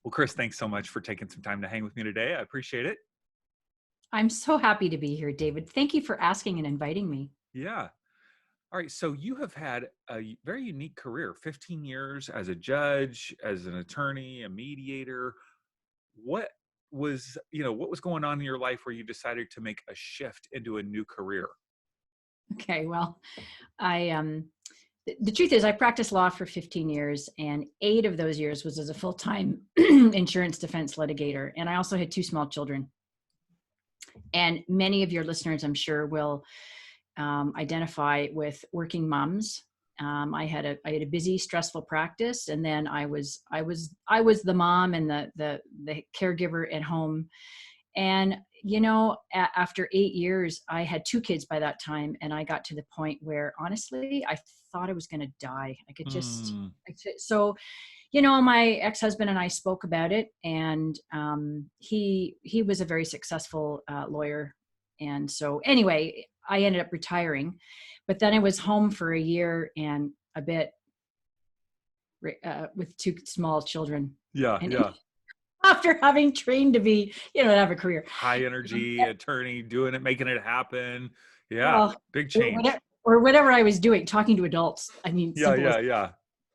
Well, Chris, thanks so much for taking some time to hang with me today. I appreciate it. I'm so happy to be here, David. Thank you for asking and inviting me. Yeah. All right. So you have had a very unique career, 15 years as a judge, as an attorney, a mediator. What what was going on in your life where you decided to make a shift into a new career? Okay, well, the truth is I practiced law for 15 years and 8 of those years was as a full-time insurance defense litigator, and I also had 2 small children. And many of your listeners, I'm sure, will identify with working moms. I had a busy, stressful practice, and then I was the mom and the caregiver at home. And after 8 years, I had 2 kids by that time, and I got to the point where honestly, I thought I was going to die. I could just. Mm, So, my ex-husband and I spoke about it, and he was a very successful lawyer, and so anyway, I ended up retiring, but then I was home for a year and a bit with 2 small children, yeah, and yeah. after having trained to be, to have a career. High energy attorney, doing it, making it happen. Yeah, Well, big or whatever, change. or whatever I was doing, talking to adults. I mean, Yeah, simple as. yeah, yeah.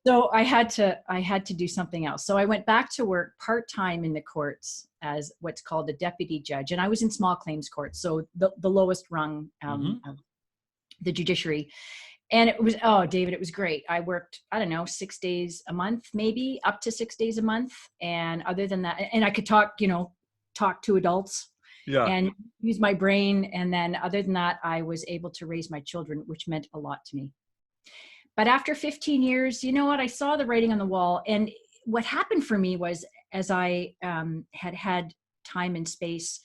So I had to do something else. So I went back to work part-time in the courts as what's called a deputy judge. And I was in small claims courts, so the lowest rung Hmm. of the judiciary. And it was, oh, David, it was great. I worked, I don't know, 6 days a month, maybe up to 6 days a month. And other than that, and I could talk to adults Yeah. and use my brain. And then other than that, I was able to raise my children, which meant a lot to me. But after 15 years, you know what? I saw the writing on the wall. And what happened for me was, as I had time and space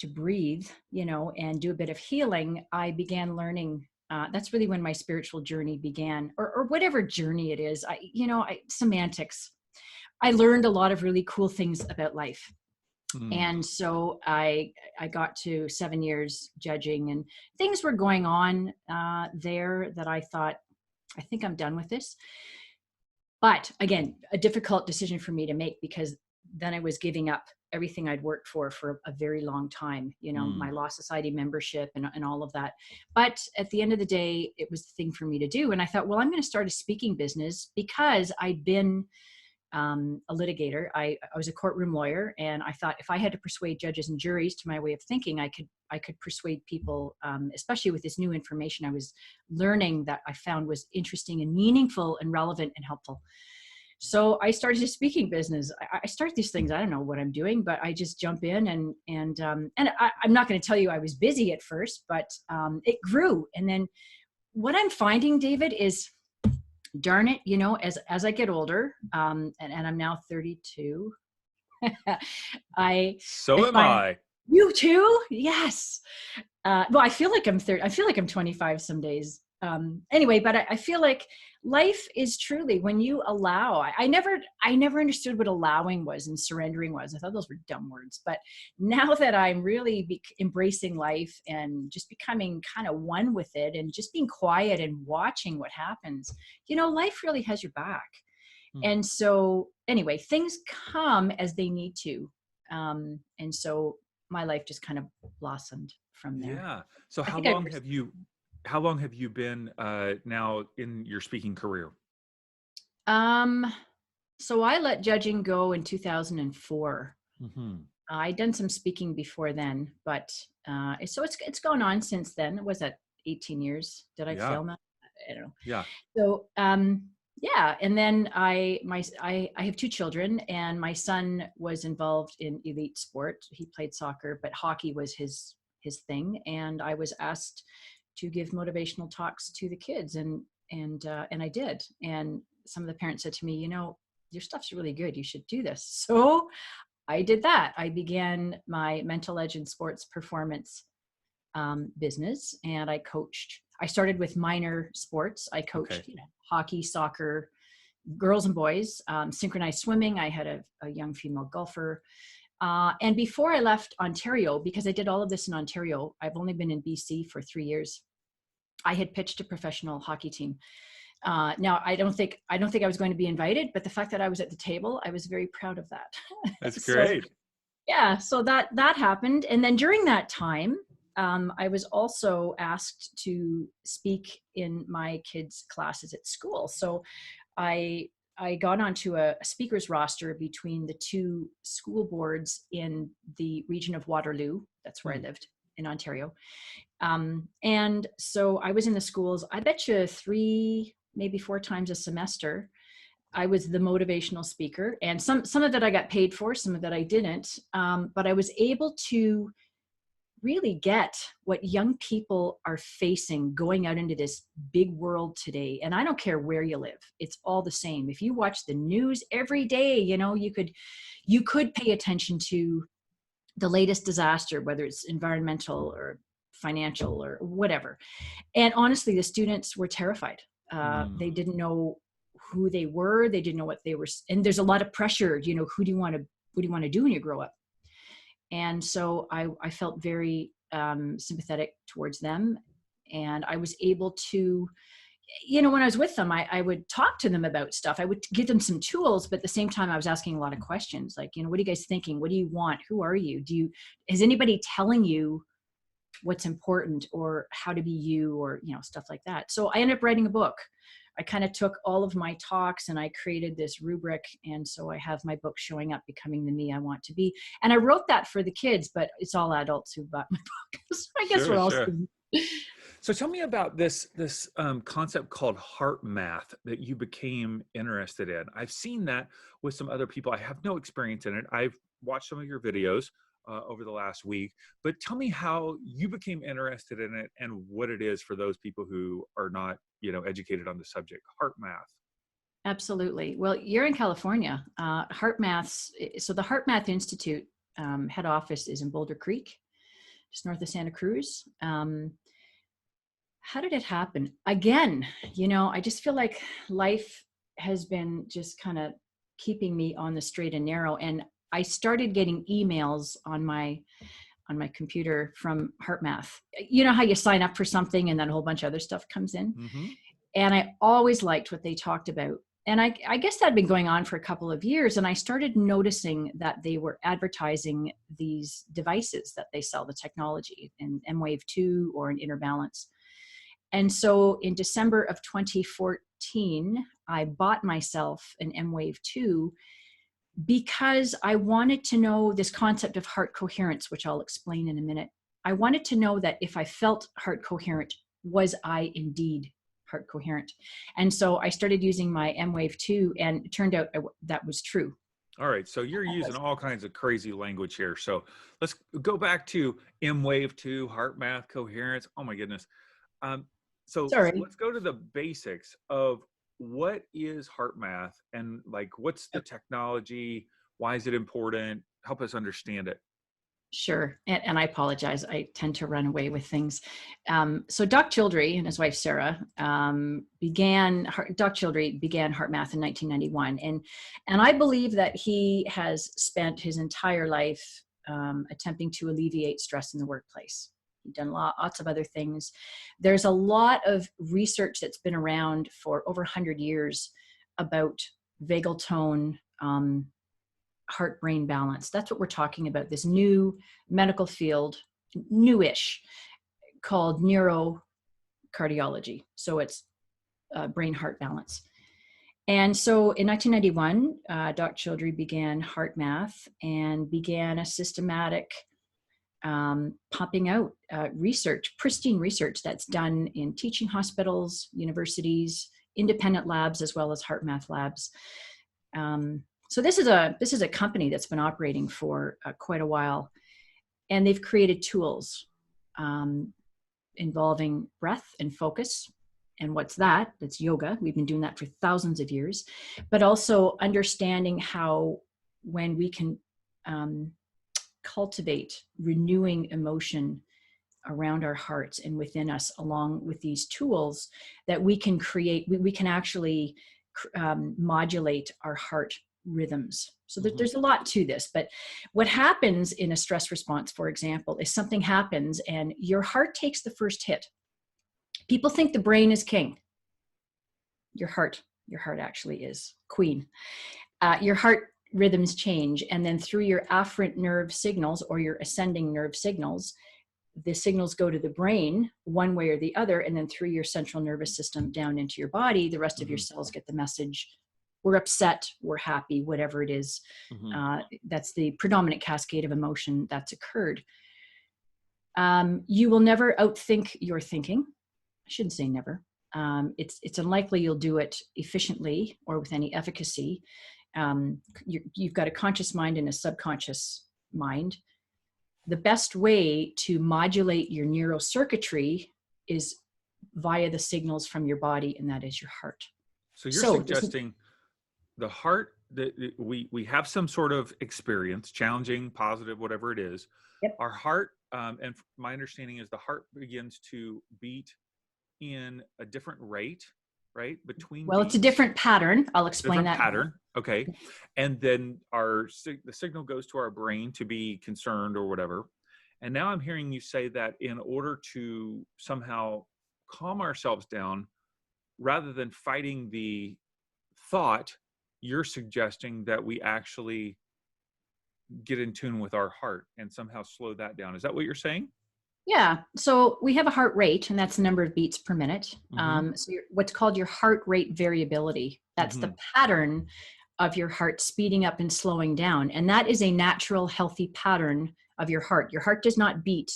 to breathe, and do a bit of healing, I began learning. That's really when my spiritual journey began, or whatever journey it is. Semantics. I learned a lot of really cool things about life. Mm. And so I got to 7 years judging, and things were going on there that I thought, I think I'm done with this. But again, a difficult decision for me to make, because then I was giving up everything I'd worked for a very long time, my Mm. Law Society membership and all of that. But at the end of the day, it was the thing for me to do. And I thought, well, I'm going to start a speaking business, because I'd been a litigator. I was a courtroom lawyer, and I thought if I had to persuade judges and juries to my way of thinking, I could persuade people, especially with this new information I was learning that I found was interesting and meaningful and relevant and helpful. So I started a speaking business. I start these things. I don't know what I'm doing, but I just jump in, and I'm not going to tell you I was busy at first, but it grew. And then what I'm finding, David, is, darn it, as I get older, and I'm now 32, I So I am find, I. you too, yes. Well, I feel like I'm 30. I feel like I'm 25 some days. Anyway, but I feel like life is truly when you allow. I never understood what allowing was and surrendering was. I thought those were dumb words. But now that I'm really embracing life and just becoming kind of one with it, and just being quiet and watching what happens, life really has your back. Mm. And so, anyway, things come as they need to, and so my life just kind of blossomed from there. Yeah. So I how think I long have you how long have you been now in your speaking career? um so I let judging go in 2004. Hmm. I'd done some speaking before then, but so it's gone on since then. Was that 18 years? Did I Yeah. fail that? I don't know. Yeah. So yeah, and then I have 2 children, and my son was involved in elite sport. He played soccer, but hockey was his thing, and I was asked to give motivational talks to the kids, and I did. And some of the parents said to me, your stuff's really good. You should do this. So I did that. I began my mental edge and sports performance business, and I coached. I started with minor sports. I Okay. coached, hockey, soccer, girls and boys, synchronized swimming. I had a young female golfer. And before I left Ontario, because I did all of this in Ontario, I've only been in BC for 3 years. I had pitched a professional hockey team. Now, I don't think I was going to be invited, but the fact that I was at the table, I was very proud of that. That's So great. yeah, so that happened, and then during that time, I was also asked to speak in my kids' classes at school. So I I got onto a speakers roster between the two school boards in the region of Waterloo. That's where I Hmm. lived in Ontario. And so I was in the schools, I bet you 3, maybe 4 times a semester. I was the motivational speaker, and some of that I got paid for, some of that I didn't. But I was able to really get what young people are facing going out into this big world today. And I don't care where you live; it's all the same. If you watch the news every day, you could pay attention to the latest disaster, whether it's environmental or financial or whatever. And honestly, the students were terrified. Hmm. They didn't know who they were. They didn't know what they were. And there's a lot of pressure. Who do you want to what do you want to do when you grow up? And so I felt very sympathetic towards them, and I was able to, when I was with them, I would talk to them about stuff. I would give them some tools, but at the same time, I was asking a lot of questions, like, what are you guys thinking? What do you want? Who are you? Is anybody telling you what's important, or how to be you, or stuff like that? So I ended up writing a book. I kind of took all of my talks and I created this rubric, and so I have my book Showing Up, Becoming the Me I Want to Be. And I wrote that for the kids, but it's all adults who bought my book. So I guess Sure, we're all sure. students. So tell me about this concept called HeartMath that you became interested in. I've seen that with some other people. I have no experience in it. I've watched some of your videos over the last week, but tell me how you became interested in it and what it is for those people who are not, educated on the subject. HeartMath. Absolutely. Well, you're in California. So the HeartMath Institute head office is in Boulder Creek, just north of Santa Cruz. How did it happen? Again, I just feel like life has been just kind of keeping me on the straight and narrow. And I started getting emails on my computer from HeartMath. You know how you sign up for something and then a whole bunch of other stuff comes in? Mm-hmm. And I always liked what they talked about. And I guess that had been going on for a couple of years. And I started noticing that they were advertising these devices that they sell, the technology, an M-Wave 2 or an Inner Balance. And so in December of 2014, I bought myself an M-Wave 2 because I wanted to know this concept of heart coherence, which I'll explain in a minute. I wanted to know that if I felt heart coherent, was I indeed heart coherent? And so I started using my M-Wave 2, and it turned out that was true. All right. So you're using all kinds of crazy language here. So let's go back to M-Wave 2, HeartMath, coherence. Oh my goodness. Um, so Sorry. let's go to the basics of what is HeartMath and like what's the technology? Why is it important? Help us understand it. Sure. And I apologize. I tend to run away with things. So Doc Childrey and his wife, Sarah, Doc Childrey began HeartMath in 1991. And I believe that he has spent his entire life attempting to alleviate stress in the workplace. He's done lots of other things. There's a lot of research that's been around for over 100 years about vagal tone, heart-brain balance. That's what we're talking about, this new medical field, newish, called neurocardiology. So it's brain-heart balance. And so in 1991, Doc Childrey began HeartMath and began a systematic pumping out research, pristine research that's done in teaching hospitals, universities, independent labs, as well as HeartMath labs. So this is a company that's been operating for quite a while, and they've created tools involving breath and focus. And what's that? That's yoga. We've been doing that for thousands of years, but also understanding how when we can cultivate renewing emotion around our hearts and within us, along with these tools, that we can we can actually modulate our heart rhythms. So Mm-hmm. there's a lot to this, but what happens in a stress response, for example, is something happens and your heart takes the first hit. People think the brain is king. Your heart actually is queen. Your heart rhythms change, and then through your afferent nerve signals or your ascending nerve signals, the signals go to the brain one way or the other, and then through your central nervous system down into your body, the rest of your Mm-hmm. cells get the message. We're upset, we're happy, whatever it is. Mm-hmm. That's the predominant cascade of emotion that's occurred. You will never outthink your thinking. I shouldn't say never. It's unlikely you'll do it efficiently or with any efficacy. You've got a conscious mind and a subconscious mind. The best way to modulate your neural circuitry is via the signals from your body, and that is your heart. So you're So suggesting the heart, that we have some sort of experience, challenging, positive, whatever it is. yep. Our heart, and my understanding is the heart begins to beat in a different rate, right? Between Well, it's a beats, different pattern. I'll explain different that now. pattern. Okay. And then the signal goes to our brain to be concerned or whatever. And now I'm hearing you say that in order to somehow calm ourselves down, rather than fighting the thought, you're suggesting that we actually get in tune with our heart and somehow slow that down. Is that what you're saying? Yeah. So we have a heart rate, and that's the number of beats per minute. Mm-hmm. So what's called your heart rate variability. That's Mm-hmm. the pattern of your heart speeding up and slowing down. And that is a natural, healthy pattern of your heart. Your heart does not beat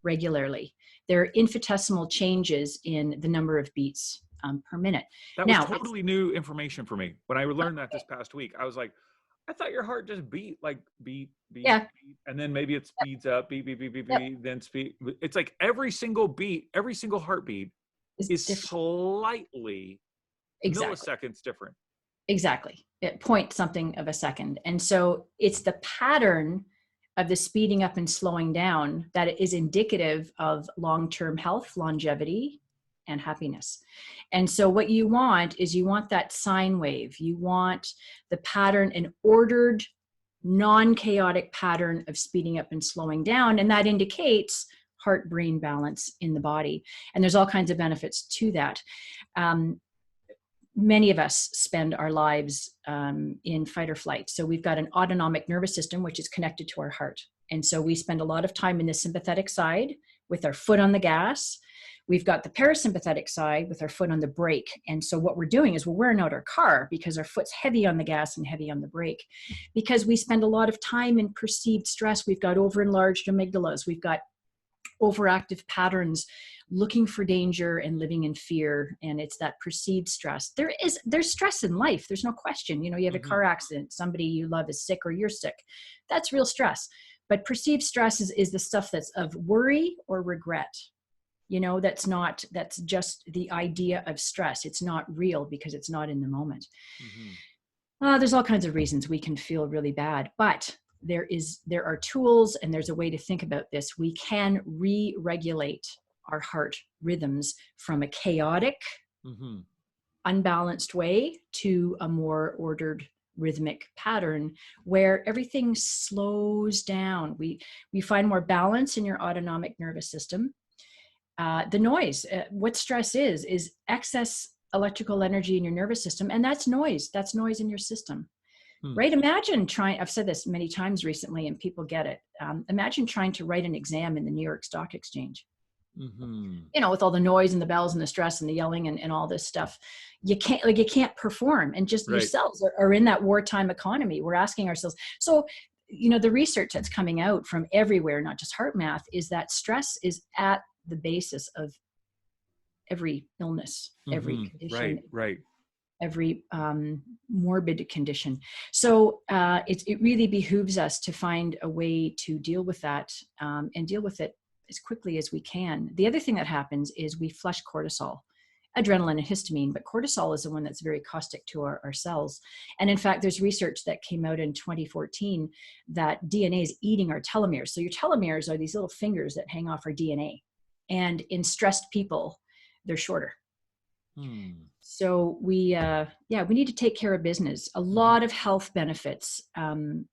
regularly. There are infinitesimal changes in the number of beats per minute. That was Now, totally new information for me. When I learned that this past week, I was like, I thought your heart just beat, like beat, beat, yeah, beat, and then maybe it speeds up, beat, beat, beat, beat, yep, beat, then speed. It's like every single beat, every single heartbeat is is different. slightly Exactly. milliseconds different. Exactly. It point something of a second. And so it's the pattern of the speeding up and slowing down that is indicative of long-term health, longevity, and happiness. And so what you want is you want that sine wave. You want the pattern, an ordered, non-chaotic pattern of speeding up and slowing down. And that indicates heart-brain balance in the body. And there's all kinds of benefits to that. Many of us spend our lives in fight or flight. So we've got an autonomic nervous system, which is connected to our heart. And so we spend a lot of time in the sympathetic side with our foot on the gas. We've got the parasympathetic side with our foot on the brake. And so what we're doing is we're wearing out our car because our foot's heavy on the gas and heavy on the brake. Because we spend a lot of time in perceived stress. We've got over-enlarged amygdalas. We've got overactive patterns, looking for danger and living in fear. And it's that perceived stress. There's stress in life. There's no question. You know, you have a Mm-hmm. car accident, somebody you love is sick or you're sick. That's real stress. But perceived stress is the stuff that's of worry or regret. You know, that's just the idea of stress. It's not real because it's not in the moment. Mm-hmm. There's all kinds of reasons we can feel really bad, but there are tools and there's a way to think about this. We can re-regulate our heart rhythms from a chaotic, Mm-hmm. unbalanced way to a more ordered rhythmic pattern where everything slows down. We find more balance in your autonomic nervous system. The noise, what stress is excess electrical energy in your nervous system, and that's noise. That's noise in your system. Hmm. Right? Imagine I've said this many times recently and people get it. Imagine trying to write an exam in the New York Stock Exchange, Mm-hmm. you know, with all the noise and the bells and the stress and the yelling and all this stuff. You can't perform, and just Right. yourselves are in that wartime economy. We're asking ourselves. So, you know, the research that's coming out from everywhere, not just HeartMath, is that stress is at the basis of every illness, every Mm-hmm. condition, Right. Right. every morbid condition. So it really behooves us to find a way to deal with that and deal with it as quickly as we can. The other thing that happens is we flush cortisol, adrenaline and histamine, but cortisol is the one that's very caustic to our cells. And in fact, there's research that came out in 2014 that DNA is eating our telomeres. So your telomeres are these little fingers that hang off our DNA. And in stressed people, they're shorter. Hmm. So we need to take care of business. A lot of health benefits and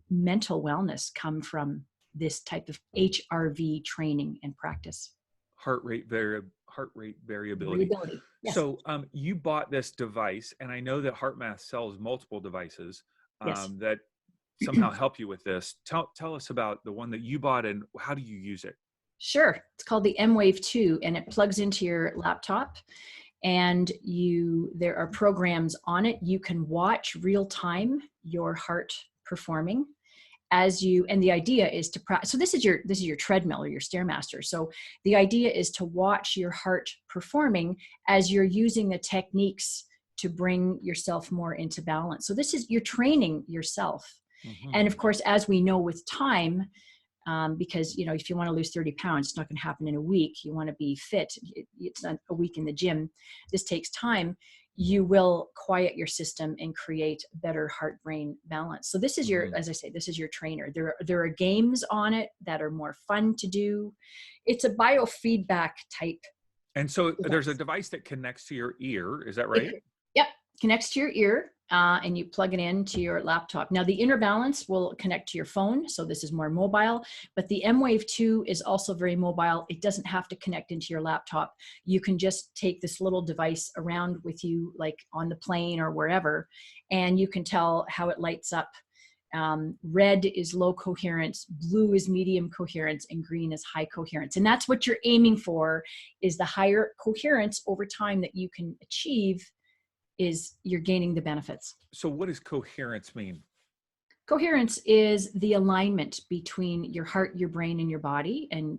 mental wellness come from this type of HRV training and practice. heart rate variability. Variability. Yes. So you bought this device, and I know that HeartMath sells multiple devices Yes. that somehow help you with this. Tell us about the one that you bought, and how do you use it? Sure. It's called the M-Wave 2, and it plugs into your laptop, and there are programs on it. You can watch real time your heart performing and the idea is to practice. So this is your treadmill or your stairmaster. So the idea is to watch your heart performing as you're using the techniques to bring yourself more into balance. So you're training yourself. And of Mm-hmm. course, as we know with time, because if you want to lose 30 pounds, it's not going to happen in a week. You want to be fit. It's not a week in the gym. This takes time. You will quiet your system and create better heart brain balance. So this is Mm-hmm. as I say, this is your trainer. There are games on it that are more fun to do. It's a biofeedback type And so there's a device. device that connects to your ear. Is that It, right? yep, connects to your ear, and you plug it into your laptop. Now, the inner balance will connect to your phone, so this is more mobile, but the M-Wave 2 is also very mobile. It doesn't have to connect into your laptop. You can just take this little device around with you, like on the plane or wherever, and you can tell how it lights up. Red is low coherence, blue is medium coherence, and green is high coherence. And that's what you're aiming for, is the higher coherence over time that you can achieve is you're gaining the benefits. So what does coherence mean? Coherence is the alignment between your heart, your brain, and your body. And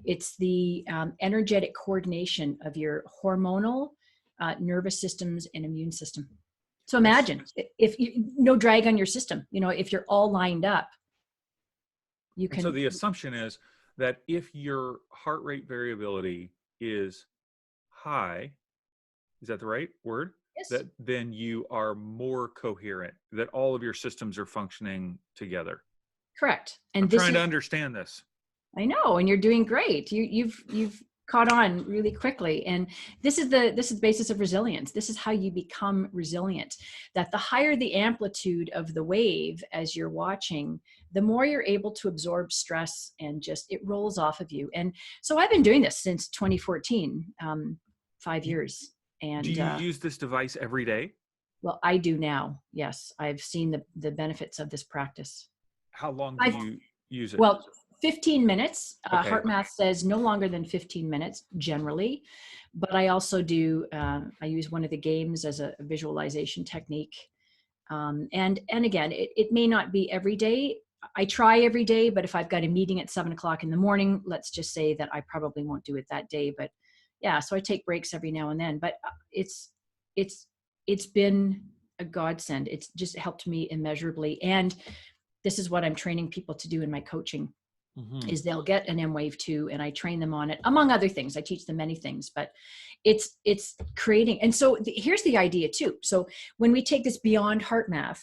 it's the energetic coordination of your hormonal, nervous systems, and immune system. So And, s- imagine if you, no drag on your system, if you're all lined up, you and so can, the assumption is that if your heart rate variability is high, is that the right word? yes, That then you are more coherent, that all of your systems are functioning together. correct. I'm And this trying to is, understand this. I know, and you're doing great. You've caught on really quickly, and this is the basis of resilience. This is how you become resilient. That the higher the amplitude of the wave as you're watching, the more you're able to absorb stress, and just it rolls off of you. And so I've been doing this since 2014, five You, years, do and you use this device every day? well, I do now. Yes, I've seen the benefits of this practice. How long do I've you use it? Well, 15 minutes. Okay. HeartMath says no longer than 15 minutes generally, but I also I use one of the games as a visualization technique. And again, it may not be every day. I try every day, but if I've got a meeting at 7 o'clock in the morning, let's just say that I probably won't do it that day. But yeah, so I take breaks every now and then. But it's it's been a godsend. It's just helped me immeasurably, and this is what I'm training people to do in my coaching Mm-hmm. is they'll get an M-Wave 2 and I train them on it, among other things. I teach them many things, but it's creating. And so here's the idea too. So when we take this beyond HeartMath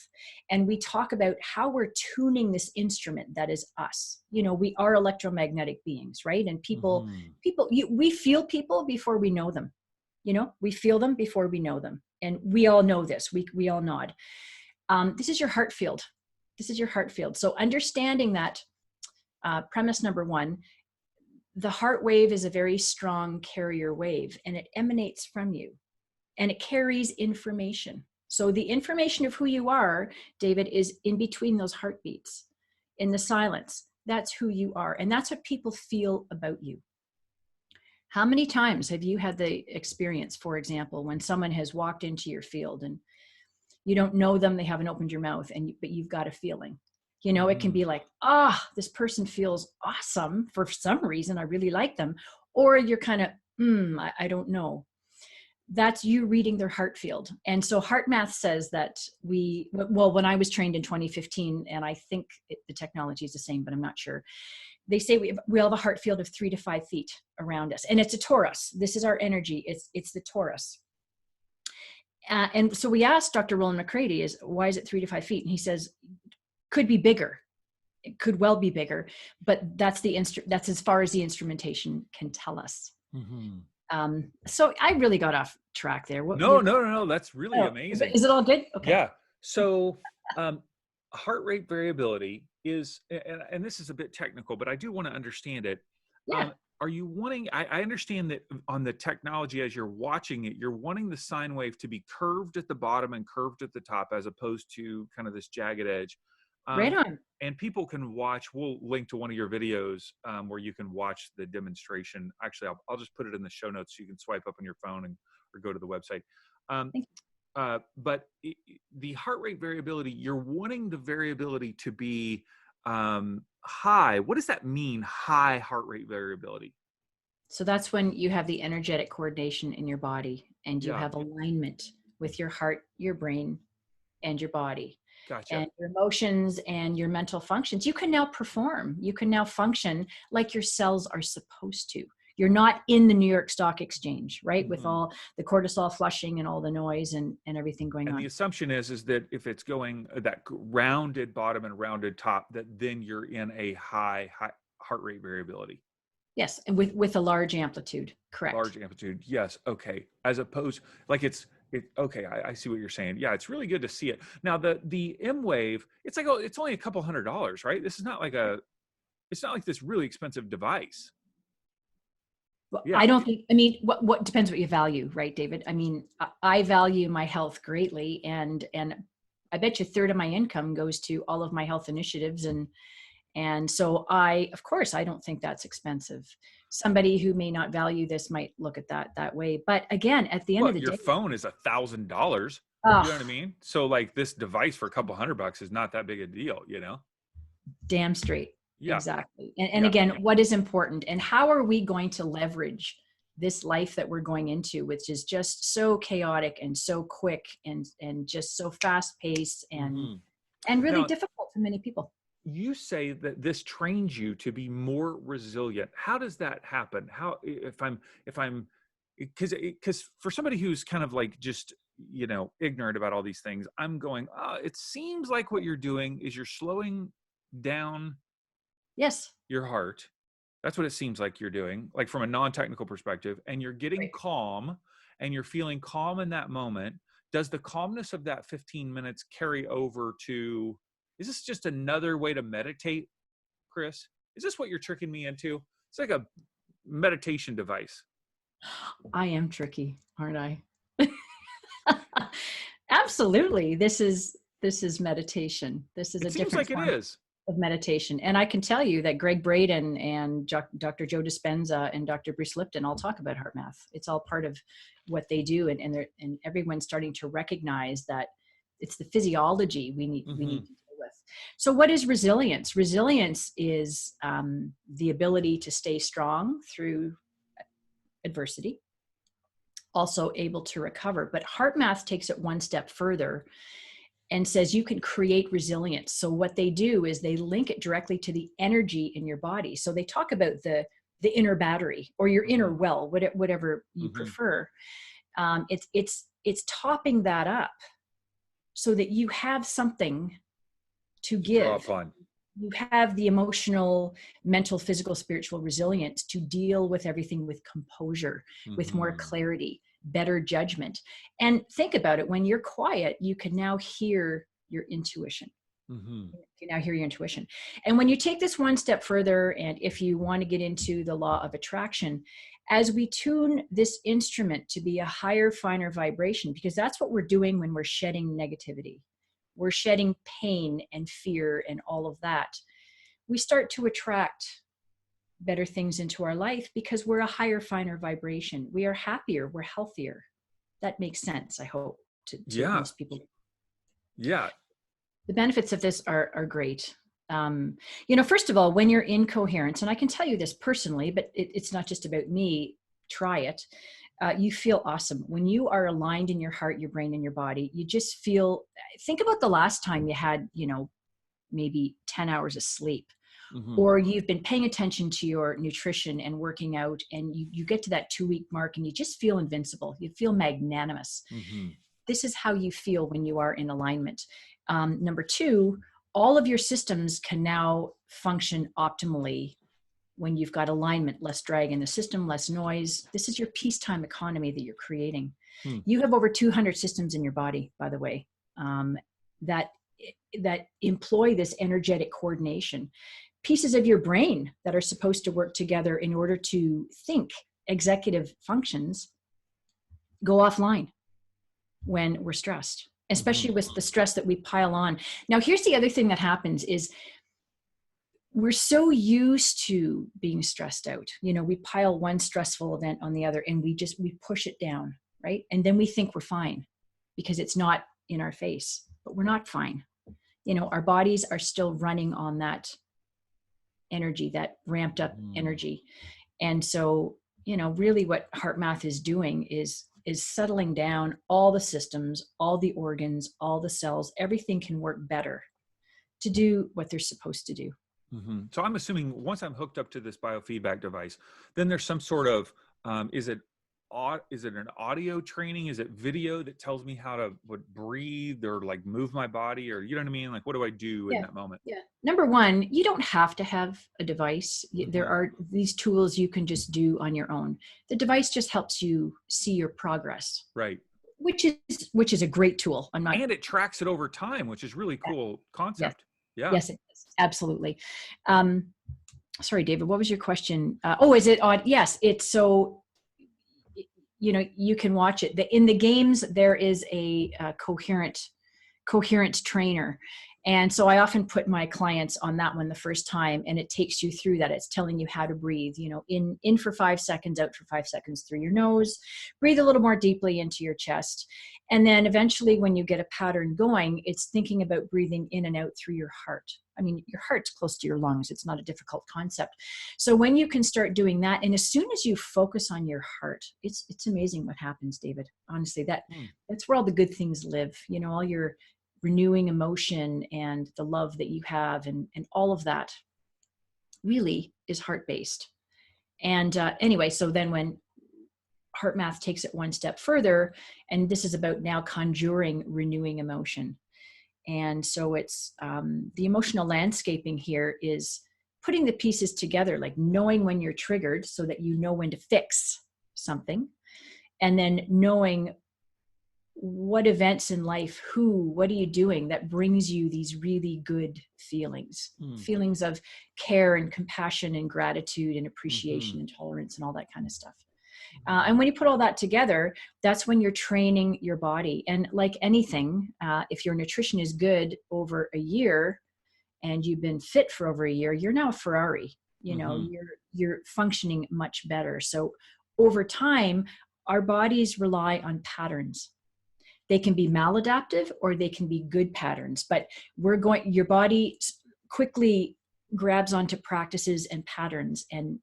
and we talk about how we're tuning this instrument that is us, we are electromagnetic beings, right? And Mm-hmm. we feel people before we know them. We feel them before we know them. And we all know this. We all nod. This is your heart field. This is your heart field. So understanding that, premise number one, the heart wave is a very strong carrier wave and it emanates from you and it carries information. So the information of who you are, David, is in between those heartbeats, in the silence. That's who you are. And that's what people feel about you. How many times have you had the experience, for example, when someone has walked into your field and you don't know them, they haven't opened your mouth, but you've got a feeling. It can Mm-hmm. be like, this person feels awesome for some reason. I really like them. Or you're kind of, I don't know. That's you reading their heart field. And so HeartMath says that when I was trained in 2015, and I think the technology is the same, but I'm not sure. They say we have a heart field of 3 to 5 feet around us. And it's a torus. This is our energy. It's the torus. And so we asked Dr. Roland McCready, why is it 3 to 5 feet? And he says, could be bigger. It could well be bigger, but that's as far as the instrumentation can tell us. Mm-hmm. So I really got off track there. No, no, no, no. That's really Oh, amazing. is it all good? Okay. Yeah. So, heart rate variability is, and this is a bit technical, but I do want to understand it. Yeah. are you wanting, I understand that on the technology, as you're watching it, you're wanting the sine wave to be curved at the bottom and curved at the top, as opposed to kind of this jagged edge. Right Um, on. and people can watch, we'll link to one of your videos where you can watch the demonstration. Actually, I'll just put it in the show notes so you can swipe up on your phone and or go to the website. Um, Thank but the heart rate variability, you're wanting the variability to be high. What does that mean, high heart rate variability? So that's when you have the energetic coordination in your body and you Yeah, have alignment with your heart, your brain, and your body gotcha. and your emotions and your mental functions. You can now perform. You can now function like your cells are supposed to. You're not in the New York Stock Exchange, right? With Hmm. all the cortisol flushing and all the noise and everything going And the on. assumption is that if it's going that rounded bottom and rounded top, that then you're in a high heart rate variability. Yes. And with a large amplitude. Correct. Large amplitude, yes, okay. As opposed, like okay, I see what you're saying. Yeah, it's really good to see it. Now the M wave, it's like, oh, it's only a couple $100, right? This is not like it's not like this really expensive device. Well, Yeah. I don't think, I mean, what depends what you value, right, David? I mean, I value my health greatly, and I bet you a third of my income goes to all of my health initiatives. And so of course, I don't think that's expensive. Somebody who may not value this might look at that way. But again, at the end Well, of the your day, phone is $1,000. You know what I oh, mean? So like this device for a couple $100 is not that big a deal, you know? damn straight. Yeah. Exactly. And Yeah. again, what is important and how are we going to leverage this life that we're going into, which is just so chaotic and so quick and just so fast paced Hmm. and really Now, difficult for many people. you say that this trains you to be more resilient. How does that happen? How, if I'm because for somebody who's kind of like just, ignorant about all these things, I'm going, it seems like what you're doing is you're slowing down Yes. your heart. That's what it seems like you're doing, like from a non-technical perspective, and you're getting Right. calm and you're feeling calm in that moment. Does the calmness of that 15 minutes carry over to, is this just another way to meditate, Chris? Is this what you're tricking me into? It's like a meditation device. I am tricky, aren't I? Absolutely. This is meditation. This is It a seems different like it form is. of meditation. And I can tell you that Greg Braden and Dr. Joe Dispenza and Dr. Bruce Lipton all talk about HeartMath. It's all part of what they do. And everyone's starting to recognize that it's the physiology we need Mm-hmm. to deal with. So what is resilience? Resilience is the ability to stay strong through adversity, also able to recover. But HeartMath takes it one step further and says you can create resilience. So what they do is they link it directly to the energy in your body. So they talk about the inner battery or your Mm-hmm. inner well, whatever you Mm-hmm. prefer. It's topping that up so that you have something to To draw give. upon. You have the emotional, mental, physical, spiritual resilience to deal with everything with composure, with more Mm-hmm. clarity, better judgment. And think about it, when you're quiet, you can now hear your intuition. Mm-hmm. You now hear your intuition. And when you take this one step further, and if you want to get into the law of attraction, as we tune this instrument to be a higher, finer vibration, because that's what we're doing when we're shedding negativity, we're shedding pain and fear and all of that, we start to attract better things into our life because we're a higher, finer vibration. We are happier, we're healthier. That makes sense, I hope, to Yeah. most people. Yeah. The benefits of this are great. First of all, when you're in coherence, and I can tell you this personally, but it's not just about me, try it. You feel awesome. When you are aligned in your heart, your brain, and your body, you just feel, think about the last time you had, maybe 10 hours of sleep, Mm-hmm. or you've been paying attention to your nutrition and working out, and you get to that 2-week mark and you just feel invincible. You feel magnanimous. Mm-hmm. This is how you feel when you are in alignment. Number two, all of your systems can now function optimally when you've got alignment, less drag in the system, less noise. This is your peacetime economy that you're creating. Hmm. You have over 200 systems in your body, by the way, that employ this energetic coordination. pieces of your brain that are supposed to work together in order to think executive functions go offline when we're stressed, Hmm. especially with the stress that we pile on. Now, here's the other thing that happens is we're so used to being stressed out. We pile one stressful event on the other and we push it down, right? And then we think we're fine because it's not in our face, but we're not fine. Our bodies are still running on that energy, that ramped up Hmm. energy. And so, really what HeartMath is doing is settling down all the systems, all the organs, all the cells. Everything can work better to do what they're supposed to do. Hmm. So I'm assuming once I'm hooked up to this biofeedback device, then there's some sort of, is it an audio training? Is it video that tells me how to breathe or like move my body, or you know what I mean? Like, what do I do in Yeah. that moment? Yeah. Number one, you don't have to have a device. There Hmm. are these tools you can just do on your own. The device just helps you see your progress, Right. which is a great tool. I'm not. And it tracks it over time, which is really cool Yes. concept. Yeah. Yes, it is. Absolutely. Um, Sorry, David, what was your question? Is it on? Yes, it's so, you can watch it. In the games, there is a coherent trainer. And so I often put my clients on that one the first time, and it takes you through that. It's telling you how to breathe, in for 5 seconds, out for 5 seconds through your nose, breathe a little more deeply into your chest. And then eventually when you get a pattern going, it's thinking about breathing in and out through your heart. I mean, your heart's close to your lungs. It's not a difficult concept. So when you can start doing that, and as soon as you focus on your heart, it's amazing what happens, David. Honestly, Hmm. that's where all the good things live. All your renewing emotion and the love that you have, and all of that really is heart based. And anyway, so then when HeartMath takes it one step further, and this is about now conjuring renewing emotion. And so it's the emotional landscaping here is putting the pieces together, like knowing when you're triggered so that you know when to fix something, and then knowing what events in life, what are you doing that brings you these really good Hmm. feelings of care and compassion and gratitude and Hmm. appreciation and tolerance and all that kind of stuff. And when you put all that together, that's when you're training your body. And like anything, if your nutrition is good over a year and you've been fit for over a year, you're now a Ferrari. Hmm. You're functioning much better. So over time, our bodies rely on patterns. They can be maladaptive or they can be good patterns, but your body quickly grabs onto practices and patterns, and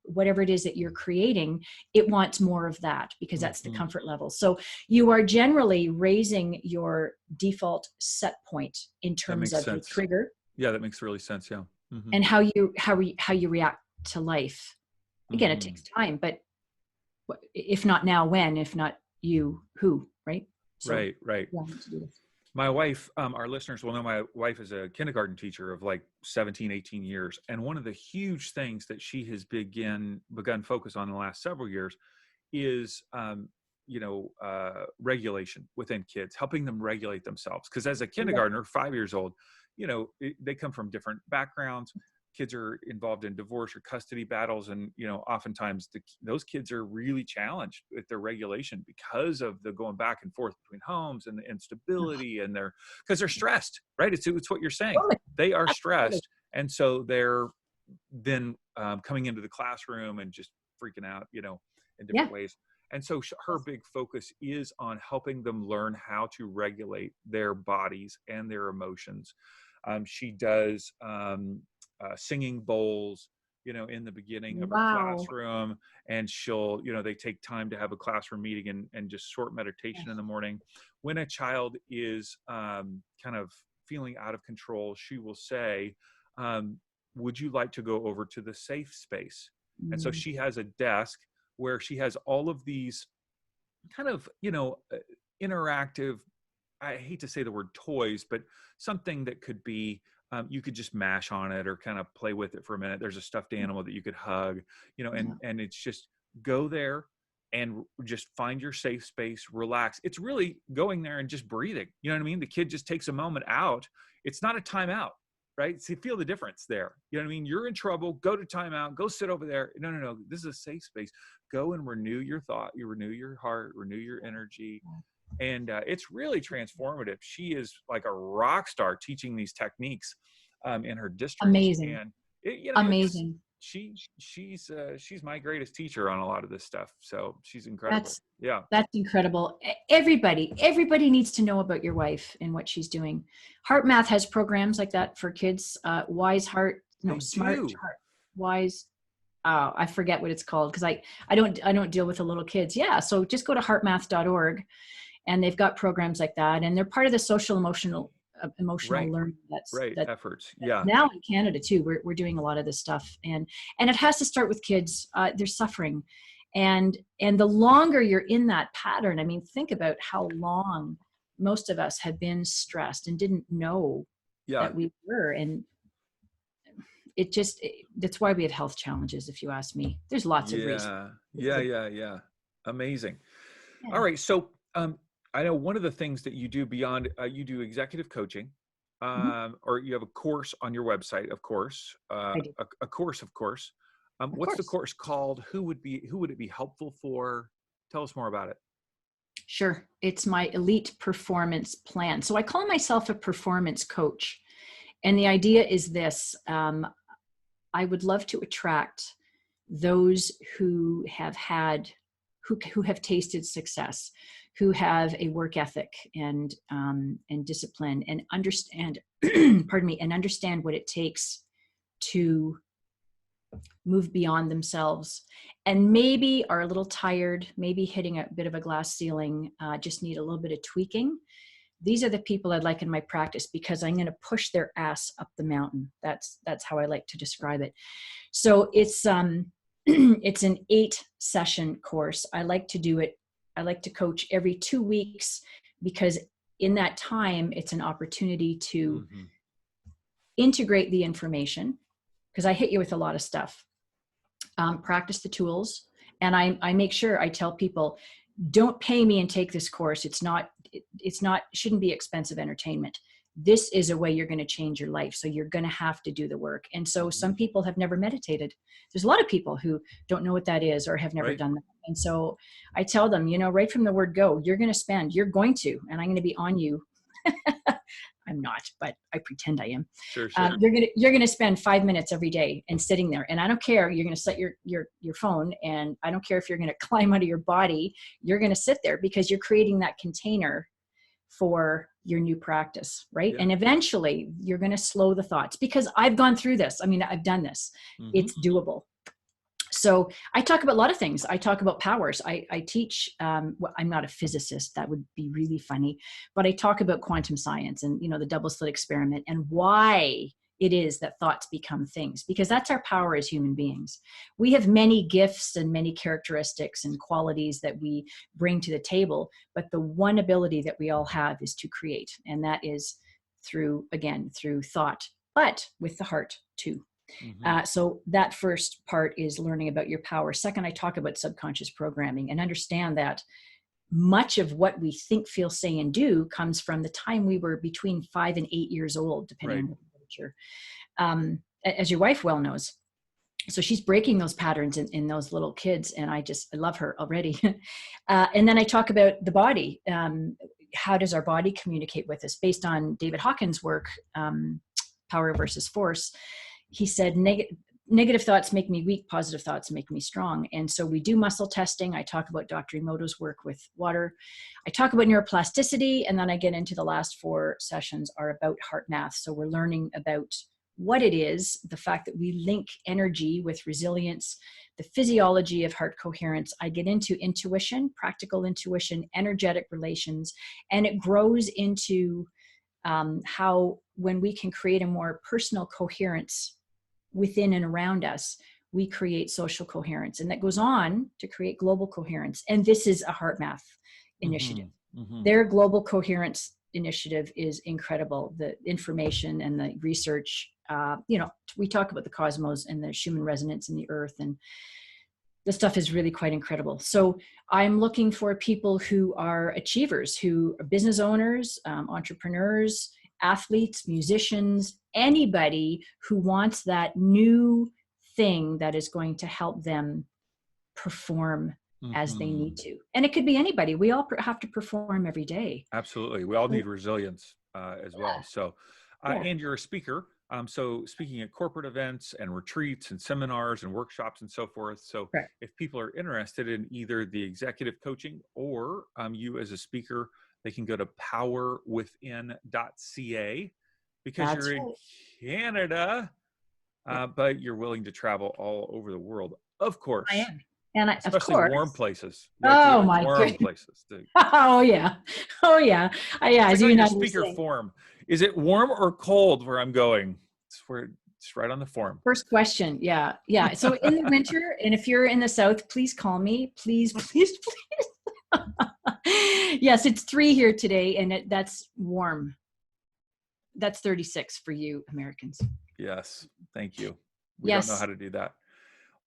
whatever it is that you're creating, it wants more of that because that's the Hmm. comfort level. So you are generally raising your default set point in That terms makes of your sense. trigger Yeah, that makes really sense. Yeah. Hmm. and how you react to life. Again, it Hmm. takes time, but if not now, when? If not you, who? Right? So Right. Right. yeah, to do this. My wife, our listeners will know my wife is a kindergarten teacher of like 17, 18 years. And one of the huge things that she has begun focus on in the last several years is, regulation within kids, helping them regulate themselves. Because as a kindergartner, 5 years old, they come from different backgrounds. Kids are involved in divorce or custody battles, and oftentimes those kids are really challenged with their regulation because of the going back and forth between homes and the instability, and because they're stressed, right? It's what you're saying. Totally. They are Absolutely. stressed, and so they're then coming into the classroom and just freaking out, in Yeah. different ways. And so her big focus is on helping them learn how to regulate their bodies and their emotions. She does singing bowls, in the beginning of her Wow. classroom, and they take time to have a classroom meeting and just short meditation in the morning. When a child is kind of feeling out of control, she will say, would you like to go over to the safe space? And so Mm. she has a desk where she has all of these kind of, interactive, I hate to say the word toys, but something that could be, you could just mash on it or kind of play with it for a minute. There's a stuffed animal that you could hug, Yeah. and it's just go there and just find your safe space, relax. It's really going there and just breathing. You know what I mean? The kid just takes a moment out. It's not a timeout. right? See, feel the difference there. You know what I mean? You're in trouble. Go to timeout. Go sit over there. No, no, no. This is a safe space. Go and renew your thought. You renew your heart, renew your energy. And it's really transformative. She is like a rock star teaching these techniques in her district. Amazing. And it's Amazing. she's my greatest teacher on a lot of this stuff. So she's incredible. That's Yeah. that's incredible. Everybody needs to know about your wife and what she's doing. HeartMath has programs like that for kids. Wise Heart, no, They Smart do. Heart, Wise. Oh, I forget what it's called because I don't deal with the little kids. Yeah, so just go to heartmath.org, and they've got programs like that, and they're part of the social emotional Right. learning that's Right. that Efforts. Yeah. now in Canada too. We're doing a lot of this stuff, and it has to start with kids. They're suffering, and the longer you're in that pattern, I mean, think about how long most of us have been stressed and didn't know Yeah. that we were, and that's why we have health challenges. If you ask me, there's lots of reasons. Yeah. This is Yeah. a Yeah. Yeah. Amazing. All yeah. right. So I know one of the things that you do beyond you do executive coaching, Mhm. or you have a course on your website, of course, I do, a course, of course. of What's the course. course called? Who would it be helpful for? Tell us more about it. Sure. It's my elite performance plan. So I call myself a performance coach. And the idea is this: I would love to attract those who have who have tasted success, who have a work ethic and discipline, and understand, pardon me, and understand what it takes to move beyond themselves, and maybe are a little tired, maybe hitting a bit of a glass ceiling, just need a little bit of tweaking. These are the people I'd like in my practice because I'm going to push their ass up the mountain. That's how I like to describe it. So it's it's an 8-session course. I like to do it. I like to coach every 2 weeks because in that time it's an opportunity to Mm-hmm. integrate the information, because I hit you with a lot of stuff. Practice the tools, and I make sure I tell people, don't pay me and take this course. Shouldn't be expensive entertainment. This is a way you're going to change your life. So you're going to have to do the work. And so Mm-hmm. some people have never meditated. There's a lot of people who don't know what that is or have never Right. done that. And so I tell them, right from the word go, you're going to, and I'm going to be on you. I'm not, but I pretend I am. Sure. Sure. You're gonna spend 5 minutes every day and sitting there, and I don't care. You're gonna set your phone, and I don't care if you're gonna climb out of your body. You're gonna sit there because you're creating that container for your new practice, right? Yeah. And eventually, you're gonna slow the thoughts because I've gone through this. I mean, I've done this. Mm-hmm. It's doable. So I talk about a lot of things. I talk about powers. I teach, well, I'm not a physicist. That would be really funny. But I talk about quantum science and, the double slit experiment and why it is that thoughts become things, because that's our power as human beings. We have many gifts and many characteristics and qualities that we bring to the table. But the one ability that we all have is to create. And that is through thought, but with the heart too. Mm-hmm. So that first part is learning about your power. Second, I talk about subconscious programming and understand that much of what we think, feel, say, and do comes from the time we were between 5 and 8 years old, depending Right. on the literature. As your wife well knows. So she's breaking those patterns in those little kids. And I love her already. And then I talk about the body. How does our body communicate with us? Based on David Hawkins' work, Power versus Force. He said, negative thoughts make me weak, positive thoughts make me strong. And so we do muscle testing. I talk about Dr. Emoto's work with water. I talk about neuroplasticity, and then I get into the last 4 sessions are about HeartMath. So we're learning about what it is, the fact that we link energy with resilience, the physiology of heart coherence. I get into intuition, practical intuition, energetic relations, and it grows into how when we can create a more personal coherence within and around us, we create social coherence, and that goes on to create global coherence. And this is a HeartMath initiative. Mm-hmm. Mm-hmm. Their global coherence initiative is incredible. The information and the research, we talk about the cosmos and the Schumann resonance in the earth, and the stuff is really quite incredible. So I'm looking for people who are achievers, who are business owners, entrepreneurs, athletes, musicians, anybody who wants that new thing that is going to help them perform as they need Mhm. to. And it could be anybody. We all have to perform every day. Absolutely. We all So, need resilience as well. So, yeah, and you're a speaker. So, speaking at corporate events and retreats and seminars and workshops and so forth. So, correct. if people are interested in either the executive coaching or you as a speaker, they can go to PowerWithin.ca because That's you're in right. Canada, Yeah, but you're willing to travel all over the world, of I course, am. And of especially warm course, places. You like to go oh to my warm goodness. places. Oh yeah. Oh yeah. Yeah, Check as you on and your I were speaker saying. form. Is it warm or cold where I'm going? It's right on the form. First question. Yeah. Yeah. So in the winter, and if you're in the South, please call me. Please, please, please. Yes, it's 3 here today, and that's warm. That's 36 for you Americans. Yes, thank you. We don't know how Yes. to do that.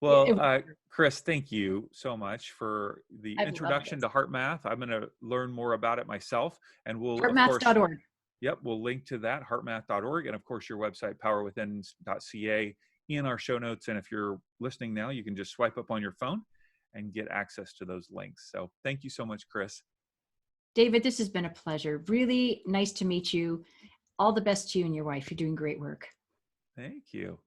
Yeah, Well, it, Chris, thank you so much for the I've loved introduction this. to HeartMath. I'm going to learn more about it myself, and we'll, of course, Heartmath.org. yep, we'll link to that, heartmath.org, and of course, your website, PowerWithin.ca, in our show notes. And if you're listening now, you can just swipe up on your phone and get access to those links. So thank you so much, Chris. David, this has been a pleasure. Really nice to meet you. All the best to you and your wife. You're doing great work. Thank you.